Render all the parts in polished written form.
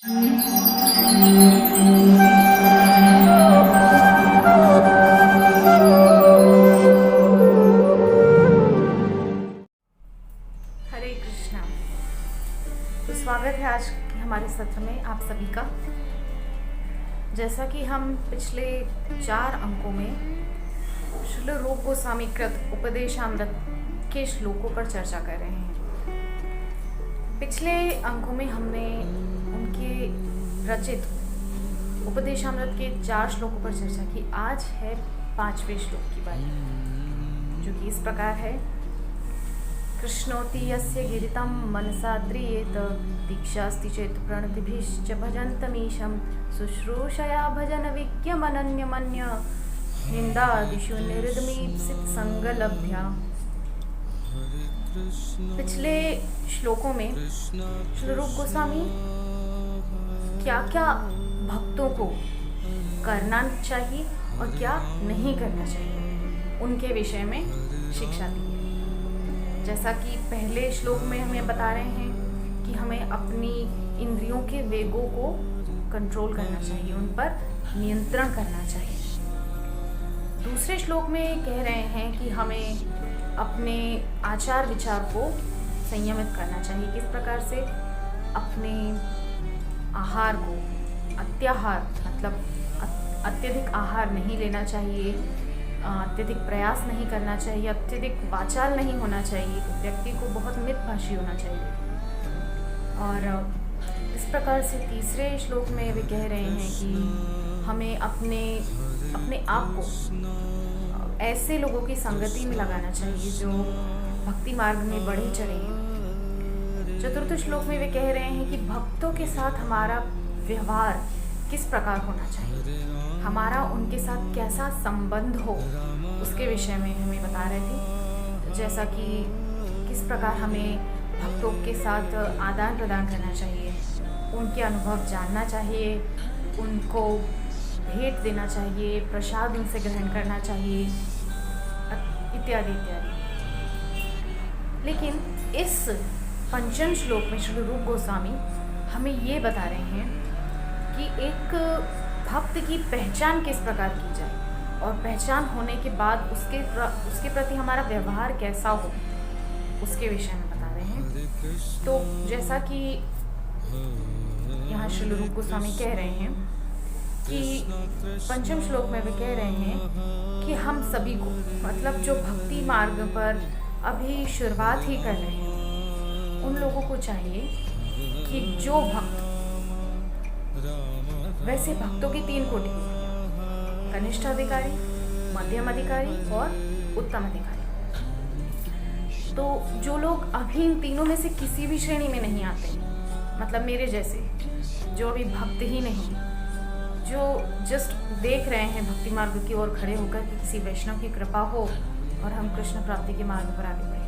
हरे कृष्णा। तो स्वागत है आज के हमारे सत्र में आप सभी का। जैसा कि हम पिछले 4 अंकों में श्रील रूप गोस्वामी कृत उपदेशामृत के श्लोकों पर चर्चा कर रहे हैं। पिछले अंकों में हमने उनके रचित उपदेशामृत के 4 श्लोकों पर चर्चा की। आज है 5वें श्लोक की बारी, जो कि इस प्रकार है। कृष्णोति यस्य गिरितं मनसा द्रियेत दीक्षास्ति चेत् प्रणतिभिश्च भजन्तमीशं शुश्रूषया भजन विज्ञमनन्यमन्य निन्दादिषु निर्दमीप्सित संगलभ्या। पिछले श्लोकों में श्री रूप गोस्वामी क्या क्या भक्तों को करना चाहिए और क्या नहीं करना चाहिए उनके विषय में शिक्षा दी। जैसा कि पहले श्लोक में हमें बता रहे हैं कि हमें अपनी इंद्रियों के वेगों को कंट्रोल करना चाहिए, उन पर नियंत्रण करना चाहिए। दूसरे श्लोक में कह रहे हैं कि हमें अपने आचार विचार को संयमित करना चाहिए। किस प्रकार से? अपने आहार को, अत्याहार मतलब अत्यधिक आहार नहीं लेना चाहिए, अत्यधिक प्रयास नहीं करना चाहिए, अत्यधिक वाचाल नहीं होना चाहिए, व्यक्ति को बहुत मितभाषी होना चाहिए। और इस प्रकार से तीसरे श्लोक में वे कह रहे हैं कि हमें अपने आप को ऐसे लोगों की संगति में लगाना चाहिए जो भक्ति मार्ग में बढ़े चढ़े हैं। चतुर्थ श्लोक में वे कह रहे हैं कि भक्तों के साथ हमारा व्यवहार किस प्रकार होना चाहिए, हमारा उनके साथ कैसा संबंध हो, उसके विषय में हमें बता रहे थे। जैसा कि किस प्रकार हमें भक्तों के साथ आदान प्रदान करना चाहिए, उनके अनुभव जानना चाहिए, उनको भेंट देना चाहिए, प्रसाद उनसे ग्रहण करना चाहिए, इत्यादि इत्यादि। लेकिन इस 5वें श्लोक में श्री रूप गोस्वामी हमें ये बता रहे हैं कि एक भक्त की पहचान किस प्रकार की जाए और पहचान होने के बाद उसके प्रति हमारा व्यवहार कैसा हो, उसके विषय में बता रहे हैं। तो जैसा कि यहाँ श्री रूप गोस्वामी कह रहे हैं कि 5वें श्लोक में वे कह रहे हैं कि हम सभी को, मतलब जो भक्ति मार्ग पर अभी शुरुआत ही कर रहे हैं, उन लोगों को चाहिए कि जो भक्त, वैसे भक्तों की 3 कोटि होती है: कनिष्ठ अधिकारी, मध्यम अधिकारी और उत्तम अधिकारी। तो जो लोग अभी इन तीनों में से किसी भी श्रेणी में नहीं आते, मतलब मेरे जैसे जो अभी भक्त ही नहीं, जो जस्ट देख रहे हैं भक्ति मार्ग की ओर खड़े होकर कि किसी वैष्णव की कृपा हो और हम कृष्ण प्राप्ति के मार्ग पर आगे बढ़ें।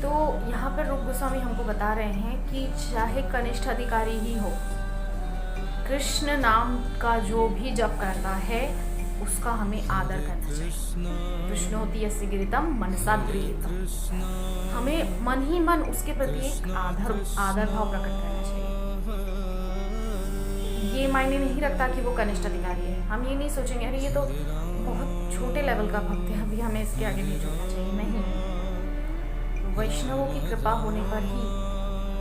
तो यहाँ पर रूप गोस्वामी हमको बता रहे हैं कि चाहे कनिष्ठ अधिकारी ही हो, कृष्ण नाम का जो भी जप करता है उसका हमें आदर करना चाहिए। कृष्णोति यस्य गिरितं मनसा द्रियेत। हमें मन ही मन उसके प्रति एक आदर भाव प्रकट करना चाहिए। ये मायने नहीं रखता कि वो कनिष्ठ अधिकारी है। हम ये नहीं सोचेंगे अरे ये तो बहुत छोटे लेवल का भक्त है, अभी हमें इसके आगे नहीं जोड़ना चाहिए। नहीं, वैष्णवों की कृपा होने पर ही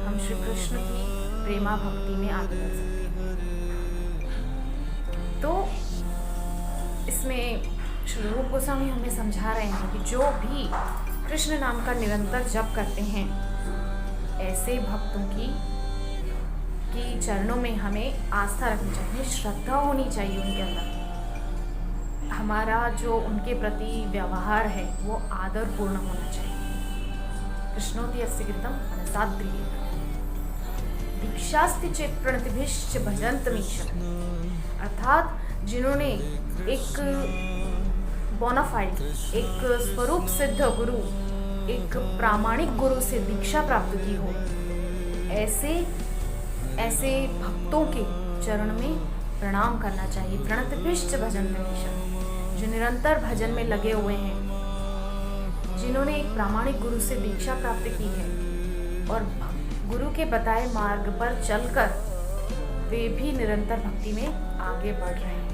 हम श्री कृष्ण की प्रेमा भक्ति में आगे बढ़ सकते हैं। तो इसमें श्री रूप गोस्वामी हमें समझा रहे हैं कि जो भी कृष्ण नाम का निरंतर जप करते हैं, ऐसे भक्तों की चरणों में हमें आस्था रखनी चाहिए, श्रद्धा होनी चाहिए उनके अंदर। हमारा जो उनके प्रति व्यवहार है वो आदरपूर्ण होना चाहिए। कृष्णोति यस्य गिरितं मनसा द्रियेत दीक्षास्ति चेत् प्रणतिभिश्च भजन्तमीशम्। अर्थात जिन्होंने एक बोनाफाइड, एक स्वरूप सिद्ध गुरु, एक प्रामाणिक गुरु से दीक्षा प्राप्त की हो, ऐसे भक्तों के चरण में प्रणाम करना चाहिए। प्रणतिभिश्च भजन्तमीशम्, जो निरंतर भजन में लगे हुए हैं, जिन्होंने एक प्रामाणिक गुरु से दीक्षा प्राप्त की है और गुरु के बताए मार्ग पर चलकर वे भी निरंतर भक्ति में आगे बढ़ रहे हैं।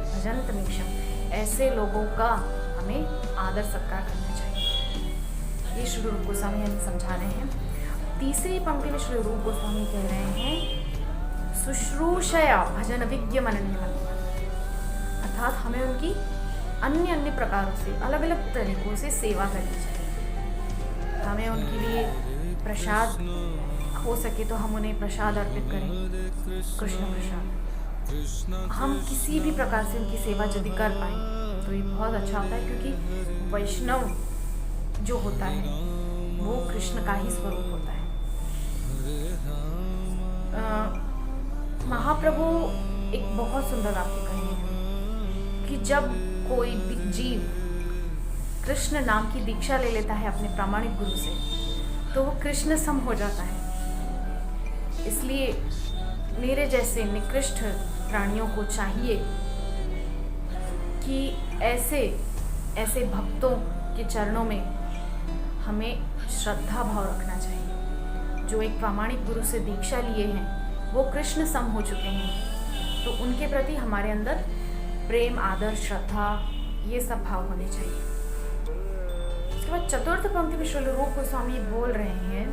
भजन तमीक्षम, ऐसे लोगों का हमें आदर सत्कार करना चाहिए। ये श्री रूप गोस्वामी हमें समझा रहे हैं। तीसरी पंक्ति में श्री रूप गोस्वामी कह रहे हैं शुश्रूषया भजन विज्ञ मनन, अर्थात हमें उनकी अन्य अन्य प्रकारों से, अलग अलग तरीकों से सेवा करनी चाहिए। हमें उनके लिए प्रसाद, हो सके तो हम उन्हें प्रसाद अर्पित करें, कृष्ण प्रसाद। हम किसी भी प्रकार से उनकी सेवा यदि कर पाएं तो ये बहुत अच्छा होता है, क्योंकि वैष्णव जो होता है वो कृष्ण का ही स्वरूप होता है। महाप्रभु एक बहुत सुंदर वाक्य कहे हैं कि जब कोई जीव कृष्ण नाम की दीक्षा ले लेता है अपने प्रामाणिक गुरु से, तो वो कृष्ण सम हो जाता है। इसलिए मेरे जैसे निकृष्ट प्राणियों को चाहिए कि ऐसे भक्तों के चरणों में हमें श्रद्धा भाव रखना चाहिए। जो एक प्रामाणिक गुरु से दीक्षा लिए हैं वो कृष्ण सम हो चुके हैं, तो उनके प्रति हमारे अंदर प्रेम, आदर, श्रद्धा, ये सब भाव होने चाहिए। उसके बाद चतुर्थ पंक्ति में श्री रूप गोस्वामी बोल रहे हैं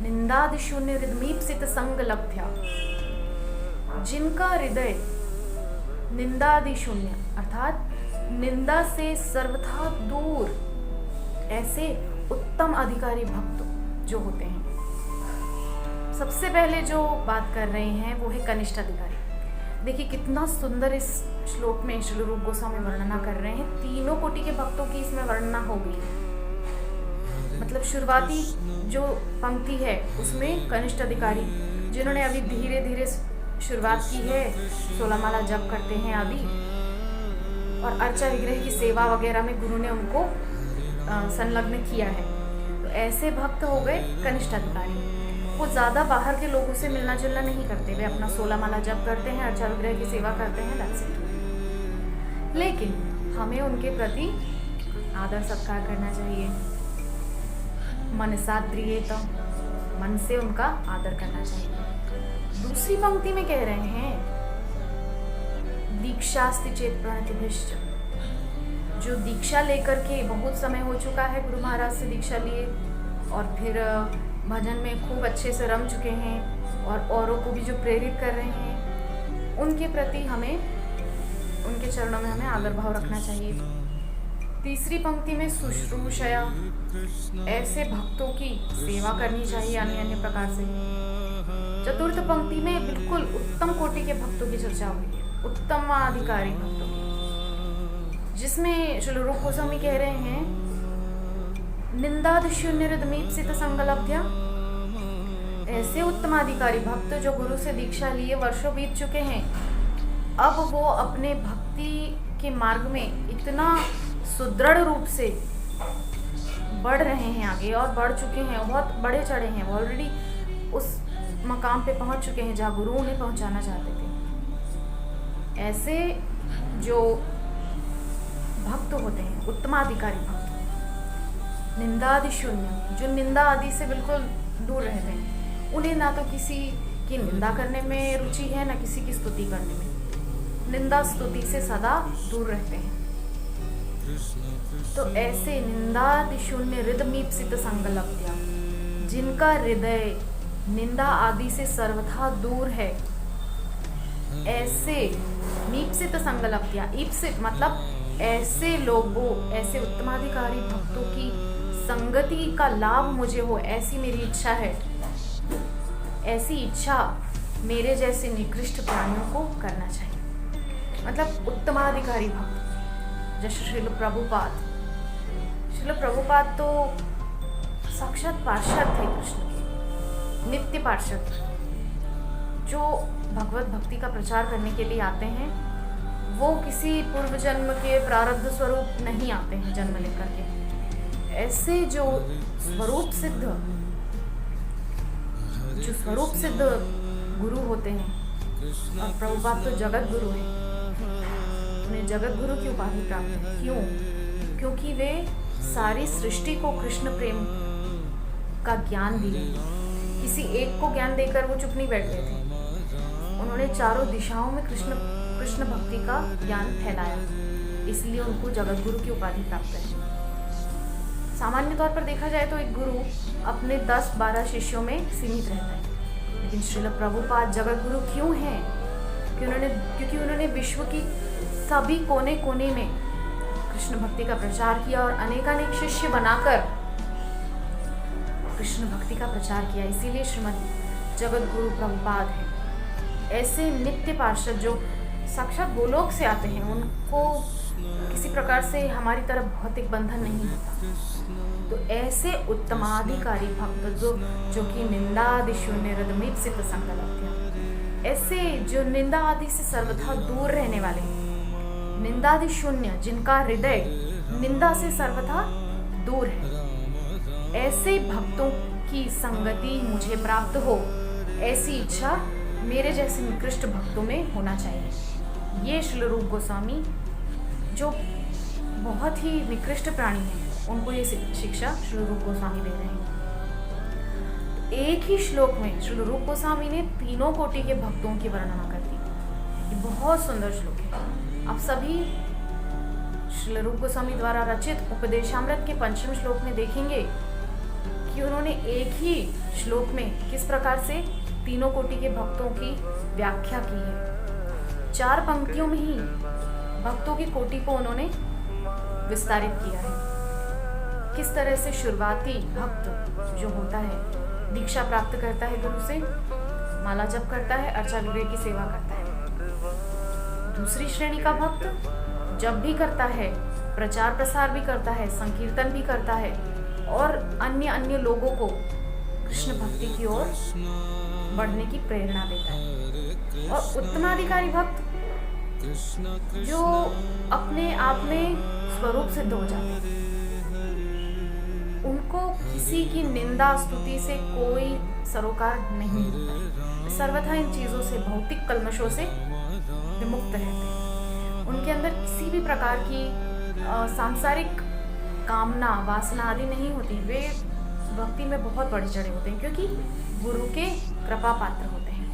निंदादिशून्य हृदमीप्सित संग लब्ध्या, जिनका हृदय निंदादिशून्य अर्थात निंदा से सर्वथा दूर, ऐसे उत्तम अधिकारी भक्त जो होते हैं। सबसे पहले जो बात कर रहे हैं वो है कनिष्ठ अधिकारी। देखिए कितना सुंदर इस श्लोक में श्री रूप गोस्वामी वर्णना कर रहे हैं। तीनों कोटि के भक्तों की इसमें वर्णना हो गई है। मतलब शुरुआती जो पंक्ति है उसमें कनिष्ठ अधिकारी जिन्होंने अभी धीरे धीरे शुरुआत की है, 16 माला जप करते हैं आदि, और अर्चा विग्रह की सेवा वगैरह में गुरु ने उनको संलग्न किया है, तो ऐसे भक्त हो गए कनिष्ठ अधिकारी। वो ज़्यादा बाहर के लोगों से मिलना जुलना नहीं करते, वे अपना 16 माला जप करते हैं, अर्चा विग्रह की सेवा करते हैं, that's it। लेकिन हमें उनके प्रति आदर सत्कार करना चाहिए। मनसाद्रियेत, मन से उनका आदर करना चाहिए। दूसरी पंक्ति में कह रहे हैं दीक्षास्ति चेत प्रणतिभिश्च, जो दीक्षा लेकर के बहुत समय हो चुका है, गुरु महाराज से दीक्षा लिए और फिर भजन में खूब अच्छे से रम चुके हैं और औरों को भी जो प्रेरित कर रहे हैं, उनके प्रति हमें, उनके चरणों में हमें आदर भाव रखना चाहिए। तीसरी पंक्ति में शुश्रूषया, ऐसे भक्तों की सेवा करनी चाहिए अन्य अन्य प्रकार से। चतुर्थ पंक्ति में बिल्कुल उत्तम कोटि के भक्तों की चर्चा हुई है, उत्तम अधिकारी भक्तों की, जिसमें श्री रूप गोस्वामी कह रहे हैं निंदादिशून्य हृदमीप्सित संगलब्ध्या, ऐसे उत्तमाधिकारी भक्त जो गुरु से दीक्षा लिए वर्षों बीत चुके हैं, अब वो अपने भक्ति के मार्ग में इतना सुदृढ़ रूप से बढ़ रहे हैं आगे, और बढ़ चुके हैं, बहुत बड़े चढ़े हैं, वो ऑलरेडी उस मकाम पे पहुंच चुके हैं जहाँ गुरु उन्हें पहुंचाना चाहते थे। ऐसे जो भक्त होते हैं, उत्तमाधिकारी भक्त, निंदादि शून्य, जो निंदा आदि से बिल्कुल दूर रहते हैं, उन्हें ना तो किसी की निंदा करने में रुचि है, ना किसी की स्तुति करने में, निंदा स्तुति से सदा दूर रहते हैं। तो ऐसे निंदादि शून्य हृदमीप्सित संगलब्ध्या, जिनका हृदय निंदा आदि से सर्वथा दूर है, ऐसे मीप्सित संगलब्ध्या, ईप्सित मतलब ऐसे लोगों, ऐसे उत्तमाधिकारी भक्तों की संगति का लाभ मुझे हो, ऐसी मेरी इच्छा है। ऐसी इच्छा मेरे जैसे निकृष्ट प्राणियों को करना चाहिए। मतलब उत्तमाधिकारी भक्त जैसे श्रील प्रभुपाद तो साक्षात पार्षद थे कृष्ण के, नित्य पार्षद, जो भगवत भक्ति का प्रचार करने के लिए आते हैं। वो किसी पूर्व जन्म के प्रारब्ध स्वरूप नहीं आते हैं जन्म लेकर के। ऐसे जो स्वरूप सिद्ध गुरु होते हैं, और प्रभुपाद तो जगत गुरु हैं, उन्हें जगत गुरु की उपाधि प्राप्त है। क्यों? क्योंकि वे सारी सृष्टि को कृष्ण प्रेम का ज्ञान दिए। किसी एक को ज्ञान देकर वो चुप नहीं बैठते थे, उन्होंने चारों दिशाओं में कृष्ण भक्ति का ज्ञान फैलाया, इसलिए उनको जगत गुरु की उपाधि प्राप्त है। सामान्य तौर पर देखा जाए तो एक गुरु अपने 10-12 शिष्यों में सीमित रहता है, लेकिन श्रील प्रभुपाद जगत गुरु क्यों हैं? क्योंकि उन्होंने विश्व की सभी कोने कोने में कृष्ण भक्ति का प्रचार किया और अनेकानेक शिष्य बनाकर कृष्ण भक्ति का प्रचार किया। इसीलिए श्रीमद जगत गुरु प्रभुपाद है। ऐसे नित्य पार्षद जो साक्षात गोलोक से आते हैं, उनको किसी प्रकार से हमारी तरफ भौतिक बंधन नहीं होता। तो ऐसे उत्तमाधिकारी भक्त जो कि निंदा आदि शून्य हृदमीप्सित संकल्प, ऐसे जो निंदा आदि से सर्वथा दूर रहने वाले, निंदा आदि शून्य, जिनका हृदय निंदा से सर्वथा दूर है, ऐसे भक्तों की संगति मुझे प्राप्त हो, ऐसी इच्छा मेरे जैसे निकृष्ट भक्तों में होना चाहिए। ये श्रील रूप गोस्वामी जो बहुत ही निकृष्ट प्राणी हैं, उनको ये शिक्षा श्रील रूप गोस्वामी दे रहे हैं। एक ही श्लोक में श्रील रूप गोस्वामी ने तीनों कोटि के भक्तों की वर्णना कर दी। ये बहुत सुंदर श्लोक है। आप सभी श्रील रूप गोस्वामी द्वारा रचित उपदेशामृत के 5वें श्लोक में देखेंगे कि उन्होंने एक ही श्लोक में किस प्रकार से तीनों कोटि के भक्तों की व्याख्या की है। 4 पंक्तियों में ही भक्तों की कोटि को उन्होंने विस्तारित किया है। किस तरह से शुरुआती भक्त जो होता है, दीक्षा प्राप्त करता है गुरु से, माला जप करता है, अर्चा विग्रह की सेवा करता है। दूसरी श्रेणी का भक्त जब भी करता है, प्रचार प्रसार भी करता है, संकीर्तन भी करता है और अन्य लोगों को कृष्ण भक्ति की ओर बढ़ने की प्रेरणा देता है। और उत्तमाधिकारी भक्त जो अपने आप में स्वरूप सिद्ध हो जाते हैं, उनको किसी की निंदा स्तुति से कोई सरोकार नहीं होता, सर्वथा इन चीजों से, भौतिक कल्मशों से विमुक्त रहते हैं। उनके अंदर किसी भी प्रकार की सांसारिक कामना, वासना आदि नहीं होती। वे भक्ति में बहुत बढ़ चढ़े होते हैं, क्योंकि गुरु के कृपा पात्र होते हैं,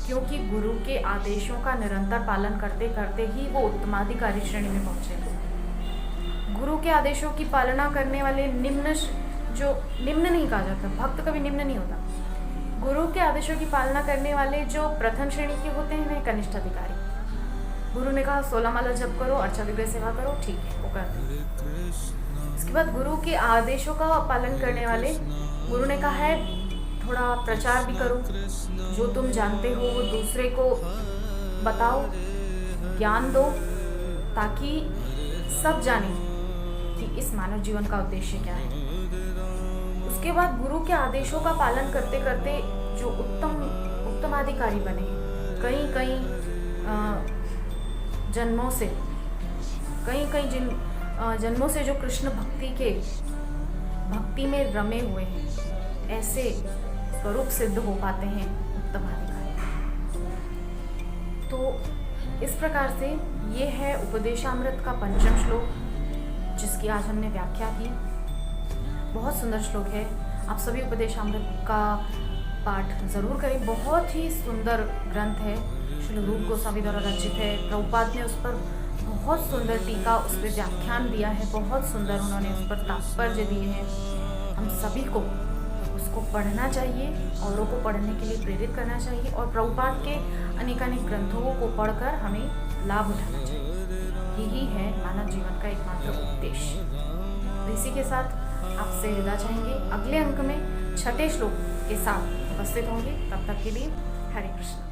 क्योंकि गुरु के आदेशों का निरंतर पालन करते करते ही वो उत्तमाधिकारी श्रेणी में पहुंचे। गुरु के आदेशों की पालना करने वाले निम्न नहीं कहा जाता, भक्त कभी निम्न नहीं होता। गुरु के आदेशों की पालना करने वाले जो प्रथम श्रेणी के होते हैं, वे कनिष्ठ अधिकारी। गुरु ने कहा 16 माला जप करो, अर्चा विग्रह सेवा करो, ठीक है, वो करते हैं। इसके बाद गुरु के आदेशों का पालन करने वाले, गुरु ने कहा है थोड़ा प्रचार भी करो, जो तुम जानते हो वो दूसरे को बताओ, ज्ञान दो, ताकि सब जाने कि इस मानव जीवन का उद्देश्य क्या है। उसके बाद गुरु के आदेशों का पालन करते करते जो उत्तमाधिकारी बने, कई जन्मों से, जन्मों से जो कृष्ण भक्ति में रमे हुए हैं, ऐसे स्वरूप सिद्ध हो पाते हैं उत्तमाधिकारी। तो इस प्रकार से ये है उपदेशामृत का 5वां श्लोक, जिसकी आज हमने व्याख्या की। बहुत सुंदर श्लोक है। आप सभी उपदेशामृत का पाठ जरूर करें। बहुत ही सुंदर ग्रंथ है, श्रील रूप गोस्वामी द्वारा रचित है। प्रभुपाद ने उस पर बहुत सुंदर टीका, उस पर व्याख्यान दिया है, बहुत सुंदर उन्होंने उस पर तात्पर्य दिए हैं। हम सभी को उसको पढ़ना चाहिए, औरों को पढ़ने के लिए प्रेरित करना चाहिए, और प्रभुपाद के अनेकानेक ग्रंथों को पढ़कर हमें लाभ उठाना चाहिए। यही है मानव जीवन का एकमात्र उद्देश्य। तो इसी के साथ आपसे विदा चाहेंगे। अगले अंक में 6ठे श्लोक के साथ उपस्थित होंगे। तब तक के लिए हरे कृष्ण।